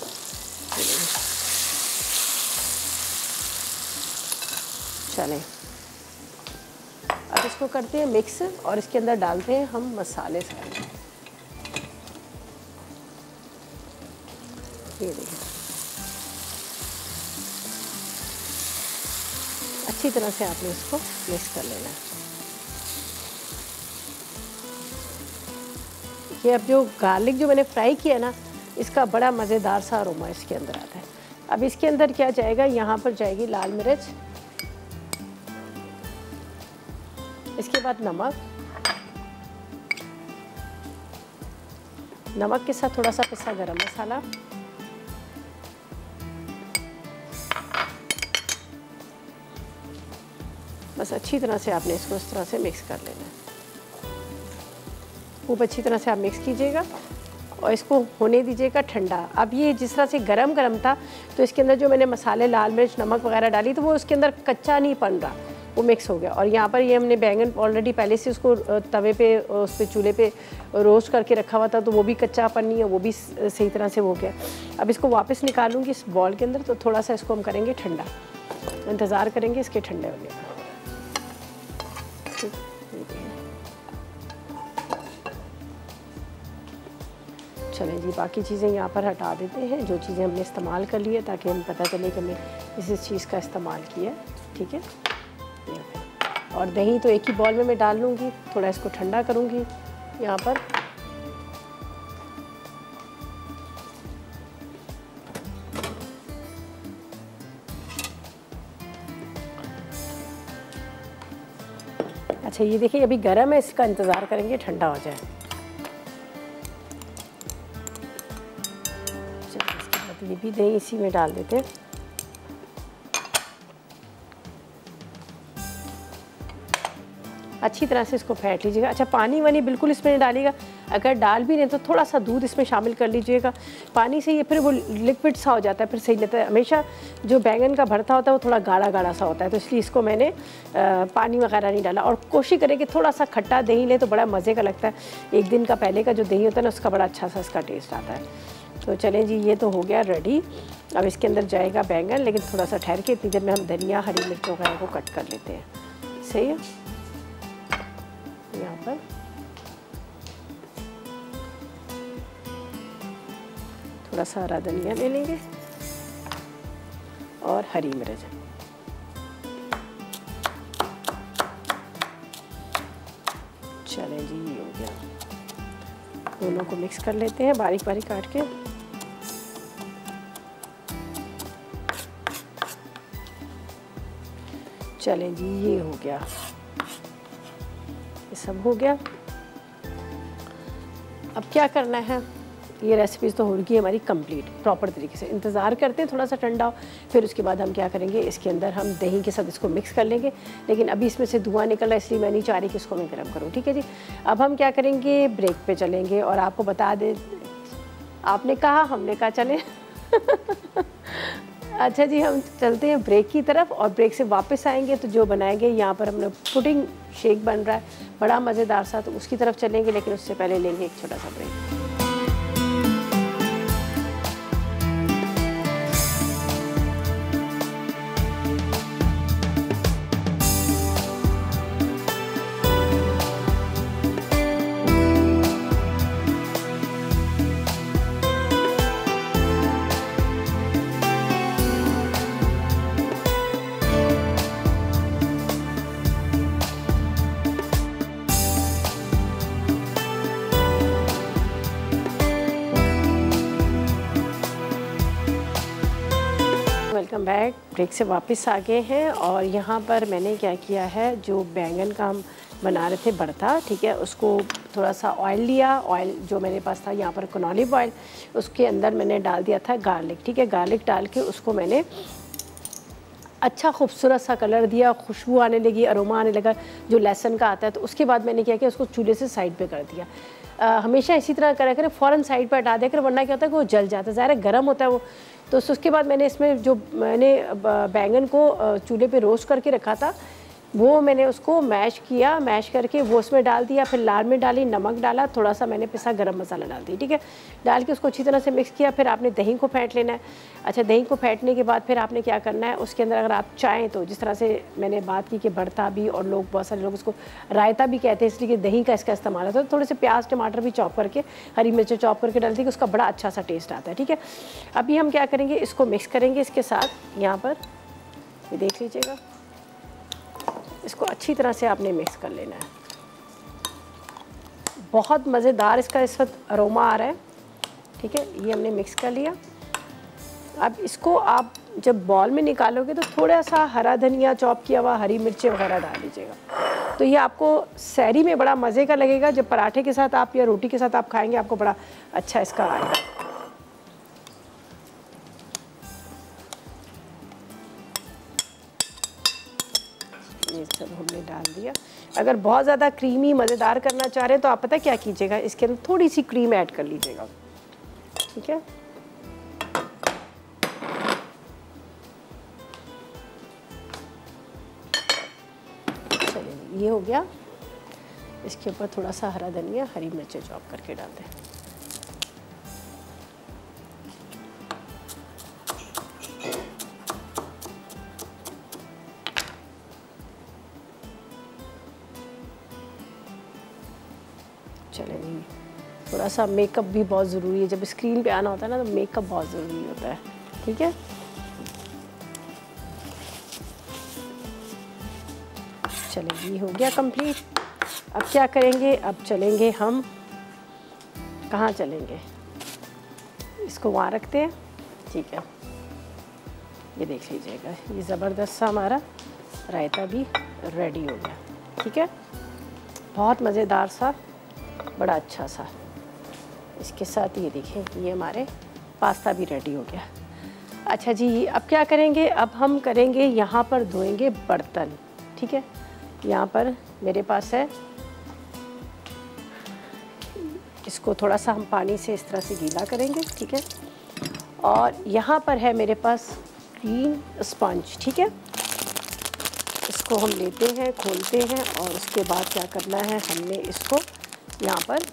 S1: चलें, अब इसको करते हैं मिक्स, और इसके अंदर डालते हैं हम मसाले सारे। ये देखिए, अच्छी तरह से आपने इसको मिक्स कर लेना है। ये अब जो गार्लिक जो मैंने फ्राई किया ना, इसका बड़ा मज़ेदार सा अरोमा इसके अंदर आता है। अब इसके अंदर क्या जाएगा, यहाँ पर जाएगी लाल मिर्च, इसके बाद नमक, नमक के साथ थोड़ा सा पिसा गरम मसाला, बस अच्छी तरह से आपने इसको इस तरह से मिक्स कर लेना है। खूब अच्छी तरह से आप मिक्स कीजिएगा और इसको होने दीजिएगा ठंडा। अब ये जिस तरह से गरम गरम था, तो इसके अंदर जो मैंने मसाले लाल मिर्च नमक वगैरह डाली, तो वो उसके अंदर कच्चा नहीं पन रहा, वो मिक्स हो गया। और यहाँ पर ये हमने बैंगन ऑलरेडी पहले से उसको तवे पे उस पर चूल्हे पे रोस्ट करके रखा हुआ था, तो वो भी कच्चापन नहीं है, वो भी सही तरह से हो गया। अब इसको वापस निकालूंगी इस बॉल के अंदर, तो थोड़ा सा इसको हम करेंगे ठंडा, इंतज़ार करेंगे इसके ठंडे होने का। चलें जी, बाकी चीज़ें यहाँ पर हटा देते हैं, जो चीज़ें हमने इस्तेमाल कर ली है, ताकि हमें पता चले कि हमने इस चीज़ का इस्तेमाल किया। ठीक है, और दही तो एक ही बॉल में मैं डाल लूँगी, थोड़ा इसको ठंडा करूँगी यहाँ पर। अच्छा ये देखिए अभी गर्म है, इसका इंतज़ार करेंगे ठंडा हो जाए। साथ ये भी दही इसी में डाल देते हैं। अच्छी तरह से इसको फेंट लीजिएगा। अच्छा, पानी वानी बिल्कुल इसमें नहीं डालिएगा, अगर डाल भी नहीं तो थोड़ा सा दूध इसमें शामिल कर लीजिएगा। पानी से ये फिर वो लिक्विड सा हो जाता है, फिर सही लगता है। हमेशा जो बैंगन का भरता होता है वो थोड़ा गाढ़ा गाढ़ा सा होता है, तो इसलिए इसको मैंने पानी वगैरह नहीं डाला। और कोशिश करें कि थोड़ा सा खट्टा दही लें तो बड़ा मज़े का लगता है। एक दिन का पहले का जो दही होता है ना, उसका बड़ा अच्छा सा इसका टेस्ट आता है। तो चलें जी, ये तो हो गया रेडी। अब इसके अंदर जाएगा बैंगन, लेकिन थोड़ा सा ठहर के, इतनी देर में हम धनिया हरी मिर्चों वगैरह को कट कर लेते हैं। सही है, यहाँ पर थोड़ा सा हरा धनिया ले लेंगे और हरी मिर्च। चलें जी, ये हो गया। दोनों को मिक्स कर लेते हैं बारीक बारीक काट के। चलें जी, ये हो गया, ये सब हो गया। अब क्या करना है, ये रेसिपीज़ तो होगी हमारी कंप्लीट प्रॉपर तरीके से। इंतज़ार करते हैं थोड़ा सा ठंडा हो, फिर उसके बाद हम क्या करेंगे, इसके अंदर हम दही के साथ इसको मिक्स कर लेंगे। लेकिन अभी इसमें से धुआं निकल रहा है, इसलिए मैं नहीं चाह रही कि इसको मैं गर्म करूँ। ठीक है जी, अब हम क्या करेंगे, ब्रेक पे चलेंगे। और आपको बता दें, आपने कहा, हमने कहा चलें। अच्छा जी, हम चलते हैं ब्रेक की तरफ, और ब्रेक से वापस आएंगे तो जो बनाएंगे, यहाँ पर हमने पुडिंग शेक बन रहा है बड़ा मज़ेदार सा, तो उसकी तरफ चलेंगे। लेकिन उससे पहले लेंगे एक छोटा सा ब्रेक। Welcome back. ब्रेक से वापस आ गए हैं, और यहाँ पर मैंने क्या किया है, जो बैंगन का हम बना रहे थे भरता, ठीक है, उसको थोड़ा सा ऑयल लिया। ऑयल जो मेरे पास था यहाँ पर ऑलिव ऑयल, उसके अंदर मैंने डाल दिया था गार्लिक। ठीक है, गार्लिक डाल के उसको मैंने अच्छा खूबसूरत सा कलर दिया, खुशबू आने लगी, अरोमा आने लगा जो लहसुन का आता है। तो उसके बाद मैंने क्या किया, उसको चूल्हे से साइड पे कर दिया। हमेशा इसी तरह करा करें, फ़ौरन साइड पर हटा दिया करें, वरना क्या होता है कि वो जल जाता है, ज़ाहिर है गर्म होता है वो। तो उसके बाद मैंने इसमें जो मैंने बैंगन को चूल्हे पे रोस्ट करके रखा था, वो मैंने उसको मैश किया, मैश करके वो उसमें डाल दिया। फिर लाल मिर्च डाली, नमक डाला, थोड़ा सा मैंने पिसा गरम मसाला डाल दिया। ठीक है, डाल के उसको अच्छी तरह से मिक्स किया। फिर आपने दही को फेंट लेना है। अच्छा, दही को फेंटने के बाद फिर आपने क्या करना है, उसके अंदर अगर आप चाहें तो, जिस तरह से मैंने बात की कि भरता भी, और लोग बहुत सारे लोग उसको रायता भी कहते हैं, इसलिए कि दही का इसका इस्तेमाल होता है। तो थोड़े से प्याज टमाटर भी चॉप करके, हरी मिर्च चॉप करके डालती है, कि उसका बड़ा अच्छा सा टेस्ट आता है। ठीक है, अभी हम क्या करेंगे, इसको मिक्स करेंगे इसके साथ। यहाँ पर ये देख लीजिएगा, इसको अच्छी तरह से आपने मिक्स कर लेना है। बहुत मज़ेदार इसका इस वक्त अरोमा आ रहा है। ठीक है, ये हमने मिक्स कर लिया। अब इसको आप जब बॉल में निकालोगे तो थोड़ा सा हरा धनिया चॉप किया हुआ, हरी मिर्चें वगैरह डाल दीजिएगा। तो ये आपको सहरी में बड़ा मज़े का लगेगा। जब पराठे के साथ आप या रोटी के साथ आप खाएंगे, आपको बड़ा अच्छा इसका आएगा। ये सब हमने डाल दिया। अगर बहुत ज़्यादा क्रीमी मज़ेदार करना चाह रहे हैं तो आप पता क्या कीजिएगा, इसके अंदर थोड़ी सी क्रीम ऐड कर लीजिएगा। ठीक है, चलिए, ये हो गया। इसके ऊपर थोड़ा सा हरा धनिया, हरी मिर्चें चॉप करके डाल दें। चलें, थोड़ा सा मेकअप भी बहुत ज़रूरी है। जब स्क्रीन पे आना होता है ना, तो मेकअप बहुत ज़रूरी होता है। ठीक है, चलें, ये हो गया कंप्लीट। अब क्या करेंगे, अब चलेंगे हम, कहाँ चलेंगे, इसको वहाँ रखते हैं। ठीक है, ये देख लीजिएगा, ये ज़बरदस्त सा हमारा रायता भी रेडी हो गया। ठीक है, बहुत मज़ेदार सा, बड़ा अच्छा सा। इसके साथ ये देखें, ये हमारे पास्ता भी रेडी हो गया। अच्छा जी, अब क्या करेंगे, अब हम करेंगे यहाँ पर धोएंगे बर्तन। ठीक है, यहाँ पर मेरे पास है, इसको थोड़ा सा हम पानी से इस तरह से गीला करेंगे। ठीक है, और यहाँ पर है मेरे पास ग्रीन स्पंज। ठीक है, इसको हम लेते हैं, खोलते हैं, और उसके बाद क्या करना है, हमने इसको यहाँ पर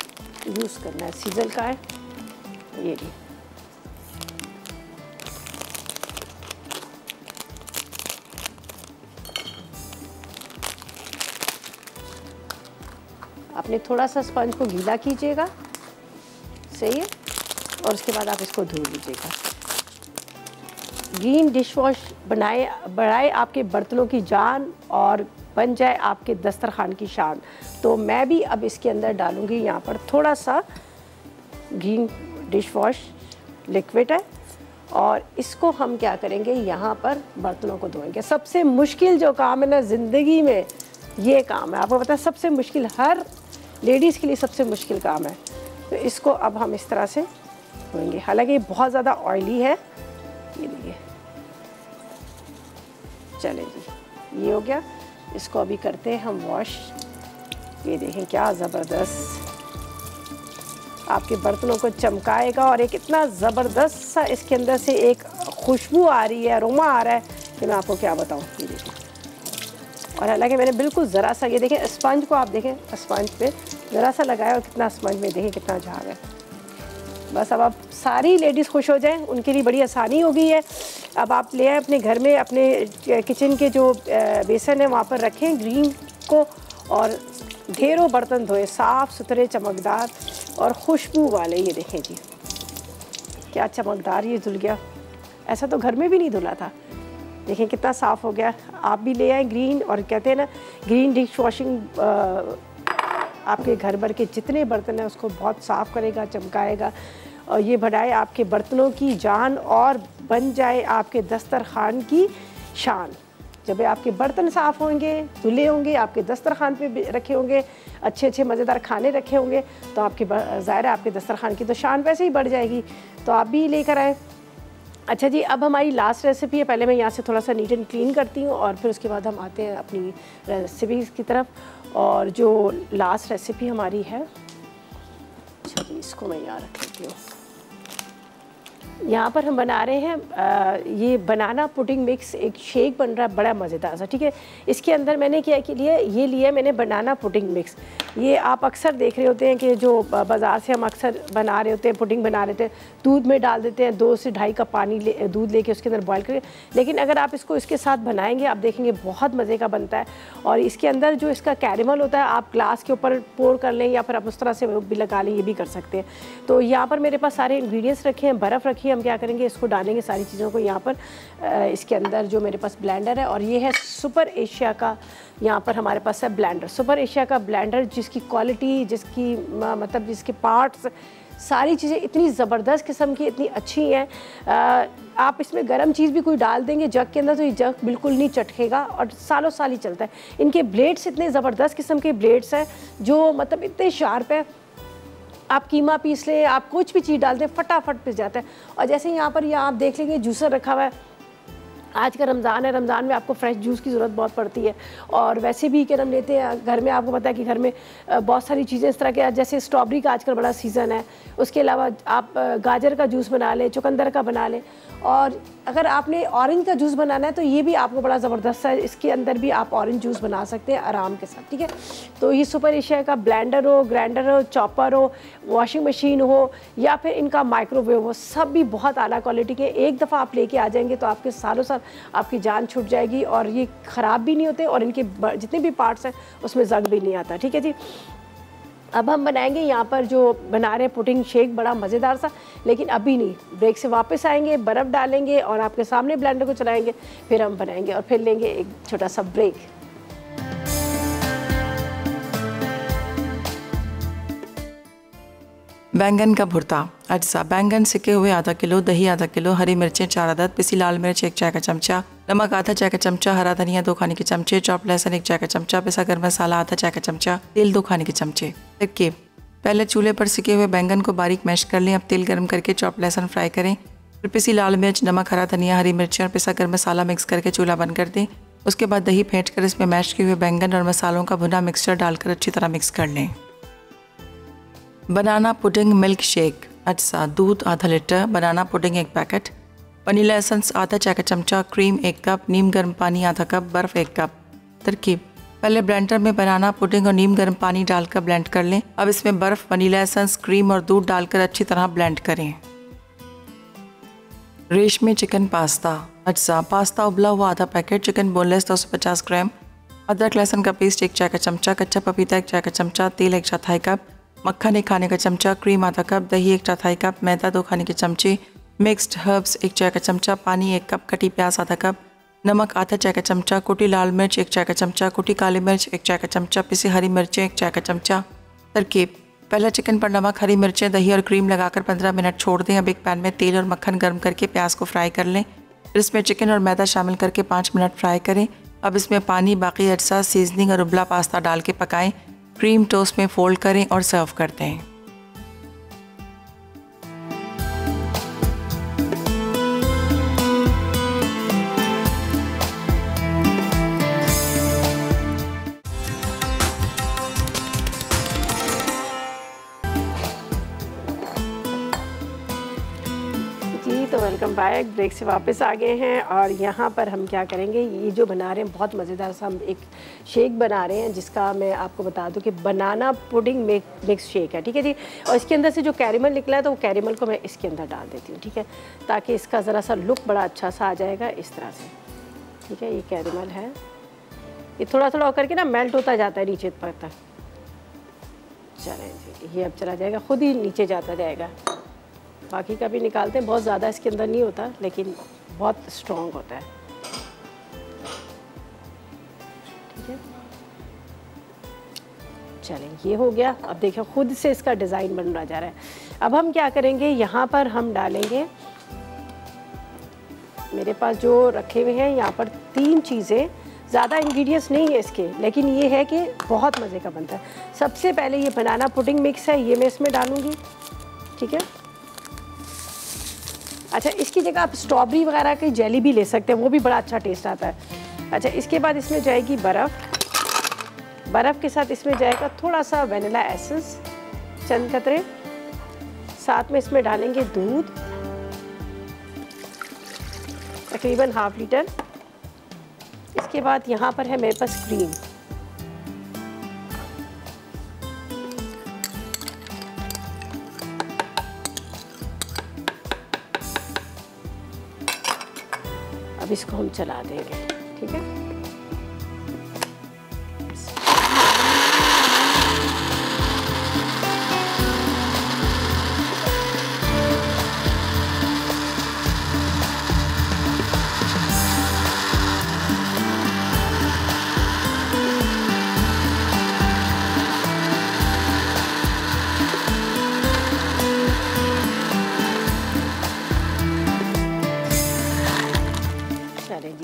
S1: यूज़ करना है। सीजल का है ये भी। आपने थोड़ा सा स्पंज को गीला कीजिएगा, सही है, और उसके बाद आप इसको धो लीजिएगा। ग्रीन डिश वॉश बढ़ाए आपके बर्तनों की जान और बन जाए आपके दस्तरखान की शान। तो मैं भी अब इसके अंदर डालूंगी यहाँ पर थोड़ा सा ग्रीन डिश वॉश लिक्विड है, और इसको हम क्या करेंगे, यहाँ पर बर्तनों को धोएंगे। सबसे मुश्किल जो काम है ना ज़िंदगी में, ये काम है, आपको पता है, सबसे मुश्किल, हर लेडीज़ के लिए सबसे मुश्किल काम है। तो इसको अब हम इस तरह से धोएंगे। हालांकि ये बहुत ज़्यादा ऑयली है, ये देखिए। चलें जी, ये हो गया। इसको अभी करते हैं हम वॉश। ये देखें क्या ज़बरदस्त आपके बर्तनों को चमकाएगा, और एक इतना ज़बरदस्त सा इसके अंदर से एक खुशबू आ रही है, अरोमा आ रहा है कि मैं आपको क्या बताऊँ। ये देखें, और हालांकि मैंने बिल्कुल ज़रा सा, ये देखें स्पंज को, आप देखें स्पंज पे ज़रा सा लगाया और कितना स्पंज में देखें कितना झाग है। बस अब आप सारी लेडीज़ खुश हो जाएं, उनके लिए बड़ी आसानी हो गई है। अब आप ले आए अपने घर में, अपने किचन के जो बेसन है वहाँ पर रखें ग्रीन को, और ढेरों बर्तन धोए, साफ़ सुथरे, चमकदार और खुशबू वाले। ये देखें जी क्या चमकदार ये धुल गया, ऐसा तो घर में भी नहीं धुला था। देखें कितना साफ़ हो गया। आप भी ले आए ग्रीन, और कहते हैं ना ग्रीन डिश वॉशिंग आपके घर भर के जितने बर्तन हैं उसको बहुत साफ़ करेगा, चमकाएगा, और ये बढ़ाए आपके बर्तनों की जान और बन जाए आपके दस्तरखान की शान। जब आपके बर्तन साफ़ होंगे, धुले होंगे, आपके दस्तरखान पे रखे होंगे, अच्छे अच्छे मज़ेदार खाने रखे होंगे, तो आपके ज़ाहिर है आपके दस्तरखान की तो शान वैसे ही बढ़ जाएगी। तो आप भी लेकर आएँ। अच्छा जी, अब हमारी लास्ट रेसिपी है। पहले मैं यहाँ से थोड़ा सा नीट एंड क्लीन करती हूँ, और फिर उसके बाद हम आते हैं अपनी रेसिपीज़ की तरफ। और जो लास्ट रेसिपी हमारी है, अच्छा जी इसको मैं यहाँ रख लेती हूँ। यहाँ पर हम बना रहे हैं ये बनाना पुडिंग मिक्स, एक शेक बन रहा है बड़ा मज़ेदार सा। ठीक है, इसके अंदर मैंने क्या के लिए ये लिया, मैंने बनाना पुडिंग मिक्स। ये आप अक्सर देख रहे होते हैं कि जो बाज़ार से हम अक्सर बना रहे होते हैं, पुडिंग बना रहे थे, दूध में डाल देते हैं 2 से 2.5 कप पानी दूध लेके उसके अंदर बॉयल करके। लेकिन अगर आप इसको इसके साथ बनाएंगे, आप देखेंगे बहुत मज़े का बनता है। और इसके अंदर जो इसका कैरेमल होता है, आप ग्लास के ऊपर पोर कर लें, या फिर आप उस तरह से भी लगा लें, ये भी कर सकते हैं। तो यहाँ पर मेरे पास सारे इंग्रेडिएंट्स रखे हैं, बर्फ़ रखी है। हम क्या करेंगे, इसको डालेंगे सारी चीज़ों को यहाँ पर। इसके अंदर जो मेरे पास ब्लेंडर है, और ये है सुपर एशिया का, यहाँ पर हमारे पास है ब्लेंडर, सुपर एशिया का ब्लेंडर, जिसकी क्वालिटी, जिसकी मतलब जिसके पार्ट्स, सारी चीज़ें इतनी ज़बरदस्त किस्म की, इतनी अच्छी हैं। आप इसमें गर्म चीज़ भी कोई डाल देंगे जग के अंदर, तो ये जग बिल्कुल नहीं चटकेगा और सालों साल ही चलता है। इनके ब्लेड्स इतने ज़बरदस्त किस्म के ब्लेड्स हैं, जो मतलब इतने शार्प है। आप कीमा पीस लें, आप कुछ भी चीज़ डाल दें, फटाफट पिस जाता है। और जैसे यहाँ पर आप देख लेंगे जूसर रखा हुआ है। आज का रमज़ान है, रमज़ान में आपको फ्रेश जूस की ज़रूरत बहुत पड़ती है, और वैसे भी क्या हम लेते हैं घर में, आपको पता है कि घर में बहुत सारी चीज़ें इस तरह के, जैसे स्ट्रॉबेरी का आजकल बड़ा सीज़न है, उसके अलावा आप गाजर का जूस बना लें, चुकंदर का बना लें, और अगर आपने ऑरेंज का जूस बनाना है तो ये भी आपको बड़ा ज़बरदस्त है, इसके अंदर भी आप ऑरेंज जूस बना सकते हैं आराम के साथ। ठीक है, तो ये सुपर एशिया का ब्लेंडर हो, ग्राइंडर हो, चॉपर हो, वॉशिंग मशीन हो, या फिर इनका माइक्रोवेव हो, सब भी बहुत आला क्वालिटी के। एक दफ़ा आप लेके आ जाएंगे तो आपके सालों साल आपकी जान छूट जाएगी, और ये ख़राब भी नहीं होते, और इनके जितने भी पार्ट्स हैं उसमें जंग भी नहीं आता। ठीक है जी, अब हम बनाएंगे यहाँ पर जो बना रहे हैं पुडिंग शेक, बड़ा मज़ेदार सा। लेकिन अभी नहीं, ब्रेक से वापस आएंगे, बर्फ़ डालेंगे और आपके सामने ब्लेंडर को चलाएंगे, फिर हम बनाएंगे, और फिर लेंगे एक छोटा सा ब्रेक।
S2: बैंगन का भुर्ता। अज्जा: बैंगन सिके हुए आधा किलो, दही आधा किलो, हरी मिर्चें 4 अदद, पिसी लाल मिर्च 1 चाय का चमचा, नमक आधा चाय का चमचा, हरा धनिया 2 खाने के चमचे, चॉप लहसुन 1 चाय का चमचा, पिसा गरम मसाला आधा चाय का चमचा, तेल 2 खाने के चमचे। तड़के: पहले चूल्हे पर सिके हुए बैंगन को बारीक मैश कर लें। अब तेल गर्म करके चॉप लहसुन फ्राई करें। फिर पिसी लाल मिर्च, नमक, हरा धनिया, हरी मिर्ची और पिसा गरम मसाला मिक्स करके चूल्हा बंद कर दें। उसके बाद दही फेंट कर इसमें मैश किए हुए बैंगन और मसालों का भुना मिक्सचर डालकर अच्छी तरह मिक्स कर लें। बनाना पुडिंग मिल्क शेक। अज्जा: दूध आधा लीटर, बनाना पुडिंग 1 पैकेट, वनीला एसेंस आधा चाय का चमचा, क्रीम 1 कप, नीम गर्म पानी आधा कप, बर्फ़ 1 कप। तरकीब: पहले ब्लेंडर में बनाना पुडिंग और नीम गर्म पानी डालकर ब्लेंड कर लें। अब इसमें बर्फ़, वनीला एसेंस, क्रीम और दूध डालकर अच्छी तरह ब्लेंड करें। रेशमी चिकन पास्ता। अज्जा: पास्ता उबला हुआ आधा पैकेट, चिकन बोनलेस 250 ग्राम, अदरक लहसुन का पेस्ट 1 चाय का चमचा, कच्चा पपीता 1 चाय का चमचा, तेल 1/4 कप, मक्खन 1 खाने का चमचा, क्रीम आधा कप, दही 1/4 कप, मैदा 2 खाने के चमचे, मिक्स्ड हर्ब्स 1 चाय का चमचा, पानी 1 कप, कटी प्याज आधा कप, नमक आधा चाय का चमचा, कुटी लाल मिर्च 1 चाय का चमचा, कुटी काली मिर्च 1 चाय का चमचा, पिसी हरी मिर्चें 1 चाय का चमचा। तरकीब: पहले चिकन पर नमक, हरी मिर्चें, दही और क्रीम लगाकर 15 मिनट छोड़ दें। अब एक पैन में तेल और मक्खन गर्म करके प्याज को फ्राई कर लें। फिर इसमें चिकन और मैदा शामिल करके 5 मिनट फ्राई करें। अब इसमें पानी, बाकी अज्जा, सीजनिंग और उबला पास्ता डाल के पकाएं। क्रीम टोस्ट में फोल्ड करें और सर्व कर दें।
S1: तो वेलकम बैक। ब्रेक से वापस आ गए हैं और यहाँ पर हम क्या करेंगे, ये जो बना रहे हैं बहुत मज़ेदार सा हम एक शेक बना रहे हैं, जिसका मैं आपको बता दूं कि बनाना पुडिंग मिक्स शेक है। ठीक है जी। और इसके अंदर से जो कैरेमल निकला है तो वो कैरेमल को मैं इसके अंदर डाल देती हूँ। ठीक है, ताकि इसका ज़रा सा लुक बड़ा अच्छा सा आ जाएगा इस तरह से। ठीक है, ये कैरेमल है, ये थोड़ा थोड़ा होकर के ना मेल्ट होता जाता है नीचे तक। चलें जी, ये अब चला जाएगा, खुद ही नीचे जाता जाएगा। बाकी का भी निकालते हैं, बहुत ज़्यादा इसके अंदर नहीं होता लेकिन बहुत स्ट्रॉन्ग होता है। ठीक है, चलें ये हो गया। अब देखिए खुद से इसका डिज़ाइन बन रहा जा रहा है। अब हम क्या करेंगे, यहाँ पर हम डालेंगे, मेरे पास जो रखे हुए हैं यहाँ पर 3 चीज़ें, ज़्यादा इंग्रेडिएंट्स नहीं है इसके, लेकिन ये है कि बहुत मज़े का बनता है। सबसे पहले ये बनाना पुडिंग मिक्स है, ये मैं इसमें डालूँगी। ठीक है, अच्छा इसकी जगह आप स्ट्रॉबेरी वगैरह की जेली भी ले सकते हैं, वो भी बड़ा अच्छा टेस्ट आता है। अच्छा इसके बाद इसमें जाएगी बर्फ़, बर्फ़ के साथ इसमें जाएगा थोड़ा सा वनीला एसेंस, चंद कतरे, साथ में इसमें डालेंगे दूध तकरीबन ½ लीटर। इसके बाद यहाँ पर है मेरे पास क्रीम, अब इसको हम चला देंगे। ठीक है,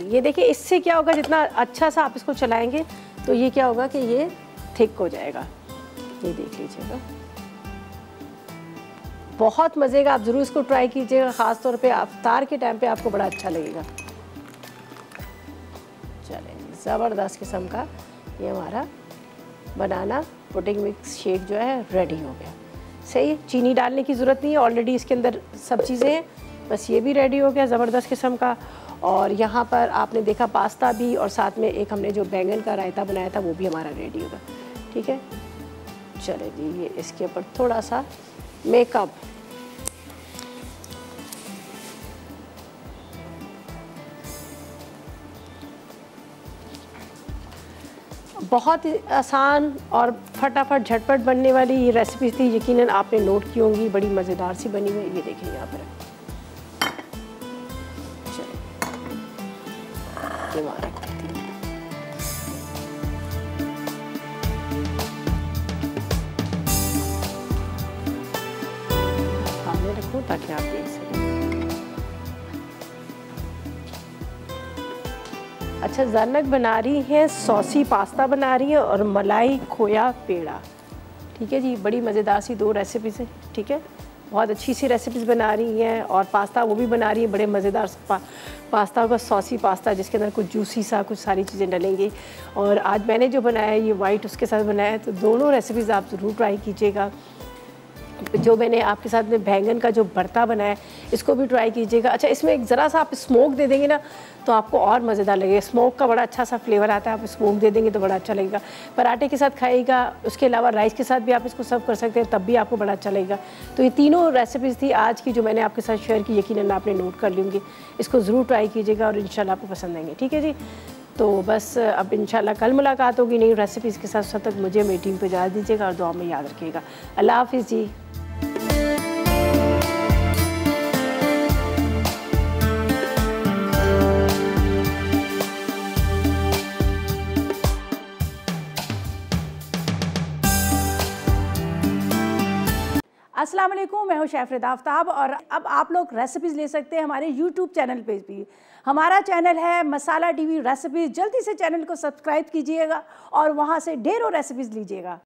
S1: ये देखिए इससे क्या होगा, जितना अच्छा सा आप इसको चलाएंगे तो ये क्या होगा कि ये थिक हो जाएगा। ये देख लीजिएगा, बहुत मज़े का, आप ज़रूर इसको ट्राई कीजिएगा, ख़ास तौर पे इफ्तार के टाइम पे आपको बड़ा अच्छा लगेगा। चलें, ज़बरदस्त किस्म का ये हमारा बनाना पुडिंग मिक्स शेक जो है रेडी हो गया। सही, चीनी डालने की ज़रूरत नहीं है, ऑलरेडी इसके अंदर सब चीज़ें हैं, बस ये भी रेडी हो गया ज़बरदस्त किस्म का। और यहाँ पर आपने देखा पास्ता भी, और साथ में एक हमने जो बैंगन का रायता बनाया था वो भी हमारा रेडी होगा। ठीक है, चले जी, ये इसके ऊपर थोड़ा सा मेकअप, बहुत आसान और फटाफट झटपट बनने वाली ये रेसिपी थी, यकीनन आपने नोट की होंगी, बड़ी मज़ेदार सी बनी हुई। ये देखिए यहाँ पर सामने रखूं ताकि आप देख सकें। अच्छा, ज़रनक बना रही है, सॉसी पास्ता बना रही है और मलाई खोया पेड़ा। ठीक है जी, बड़ी मज़ेदार सी 2 रेसिपीज़ हैं, ठीक है। बहुत अच्छी सी रेसिपीज़ बना रही हैं और पास्ता वो भी बना रही हैं, बड़े मज़ेदार पास्ता होगा, सॉसी पास्ता जिसके अंदर कुछ जूसी सा कुछ सारी चीज़ें डलेंगी। और आज मैंने जो बनाया है ये वाइट उसके साथ बनाया है, तो दोनों रेसिपीज़ आप ज़रूर ट्राई कीजिएगा। जो मैंने आपके साथ में बैंगन का जो भरता बनाया है इसको भी ट्राई कीजिएगा। अच्छा, इसमें एक ज़रा सा आप स्मोक दे देंगे ना तो आपको और मज़ेदार लगेगा। स्मोक का बड़ा अच्छा सा फ्लेवर आता है, आप स्मोक दे देंगे तो बड़ा अच्छा लगेगा। पराठे के साथ खाइएगा, उसके अलावा राइस के साथ भी आप इसको सर्व कर सकते हैं, तब भी आपको बड़ा अच्छा लगेगा। तो ये तीनों रेसिपीज़ थी आज की जो मैंने आपके साथ शेयर की, यकीनन आपने नोट कर लूँगी। इसको ज़रूर ट्राई कीजिएगा और इंशाल्लाह आपको पसंद आएंगे। ठीक है जी, तो बस अब इंशाल्लाह कल मुलाकात होगी नई रेसिपीज़ के साथ। तब तक मुझे मेरी टीम को इजाज़त दीजिएगा और दुआ में याद रखिएगा। अल्लाह हाफिज़ जी।
S3: अस्सलाम वालेकुम, मैं हूं शेफ़ रिदा आफ्ताब और अब आप लोग रेसिपीज़ ले सकते हैं हमारे यूट्यूब चैनल पे भी। हमारा चैनल है मसाला टीवी रेसिपीज़। जल्दी से चैनल को सब्सक्राइब कीजिएगा और वहां से ढेरों रेसिपीज़ लीजिएगा।